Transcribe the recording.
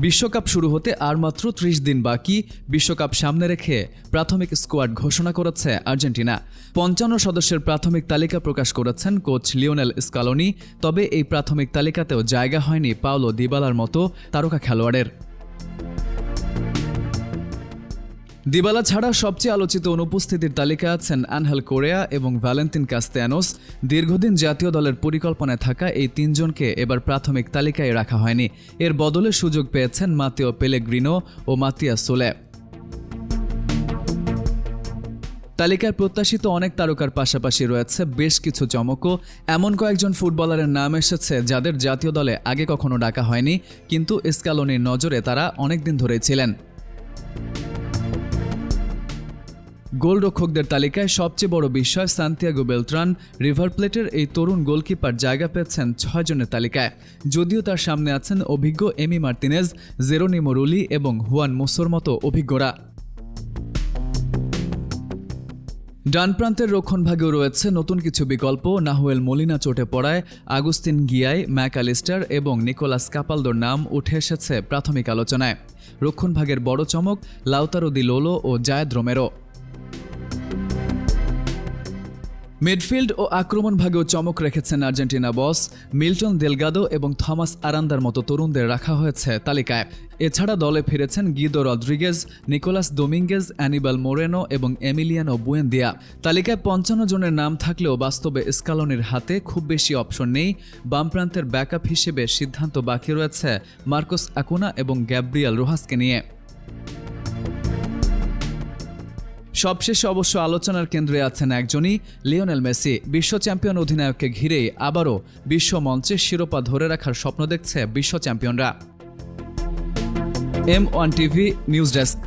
বিশ্বকাপ শুরু হতে আর মাত্র ৩০ দিন বাকি। বিশ্বকাপ সামনে রেখে প্রাথমিক স্কোয়াড ঘোষণা করেছে আর্জেন্টিনা। ৫৫ সদস্যের প্রাথমিক তালিকা প্রকাশ করেছেন কোচ লিওনেল স্কালোনি। তবে এই প্রাথমিক তালিকাতেও জায়গা হয়নি পাওলো দিবালার মতো তারকা খেলোয়াড়ের। দিবালা ছাড়া সবচেয়ে আলোচিত অনুপস্থিতির তালিকায় আছেন আনহেল কোরেয়া এবং ভ্যালেন্তিন কাস্তেয়ানোস। দীর্ঘদিন জাতীয় দলের পরিকল্পনায় থাকা এই তিনজনকে এবার প্রাথমিক তালিকায় রাখা হয়নি। এর বদলে সুযোগ পেয়েছেন মাতেও পেলেগ্রিনো ও মাতিয়াস সোলে। তালিকায় প্রত্যাশিত অনেক তারকার পাশাপাশি রয়েছে বেশ কিছু চমকও। এমন কয়েকজন ফুটবলারের নাম এসেছে যাদের জাতীয় দলে আগে কখনো ডাকা হয়নি, কিন্তু স্কালোনির নজরে তারা অনেকদিন ধরেই ছিলেন। গোলরক্ষকদের তালিকায় সবচেয়ে বড় বিষয় সান্তিয়াগো বেলত্রান। রিভার প্লেটের এই তরুণ গোলকিপার জায়গা পেয়েছেন ৬ জনের তালিকায়। যদিও তার সামনে আছেন অভিজ্ঞ এমি মার্তিনেজ, জেরোনিমো রুলি এবং হুয়ান মুসোর মতো অভিজ্ঞরা। ডান প্রান্তের রক্ষণভাগেও রয়েছে নতুন কিছু বিকল্প। নাহুয়েল মোলিনা চোটে পড়ায় আগুস্তিন গিয়াই, ম্যাক অ্যালিস্টার এবং নিকোলাস কাপালদোর নাম উঠে এসেছে প্রাথমিক আলোচনায়। রক্ষণভাগের বড় চমক লাউতারো দি লোলো ও জায়েদ রোমেরো। মিডফিল্ড ও আক্রমণ ভাগেও চমক রেখেছেন আর্জেন্টিনা বস। মিল্টন দেলগাদো এবং থমাস আরান্দার মতো তরুণদের রাখা হয়েছে তালিকায়। এছাড়া দলে ফিরেছেন গিদো রদ্রিগেজ, নিকোলাস দোমিঙ্গেজ, অ্যানিবাল মোরেনো এবং এমিলিয়ানো বুয়েন্দিয়া। তালিকায় ৫৫ জনের নাম থাকলেও বাস্তবে স্কালোনির হাতে খুব বেশি অপশন নেই। বাম প্রান্তের ব্যাকআপ হিসেবে সিদ্ধান্ত বাকি রয়েছে মার্কোস আকুনা এবং গ্যাব্রিয়েল রোহাসকে নিয়ে। সবশেষে অবশ্য আলোচনার কেন্দ্রে আছেন একজনই, লিওনেল মেসি। বিশ্ব চ্যাম্পিয়ন অধিনায়ককে ঘিরেই আবারও বিশ্ব মঞ্চে শিরোপা ধরে রাখার স্বপ্ন দেখছে বিশ্ব চ্যাম্পিয়নরা। M1 TV news desk.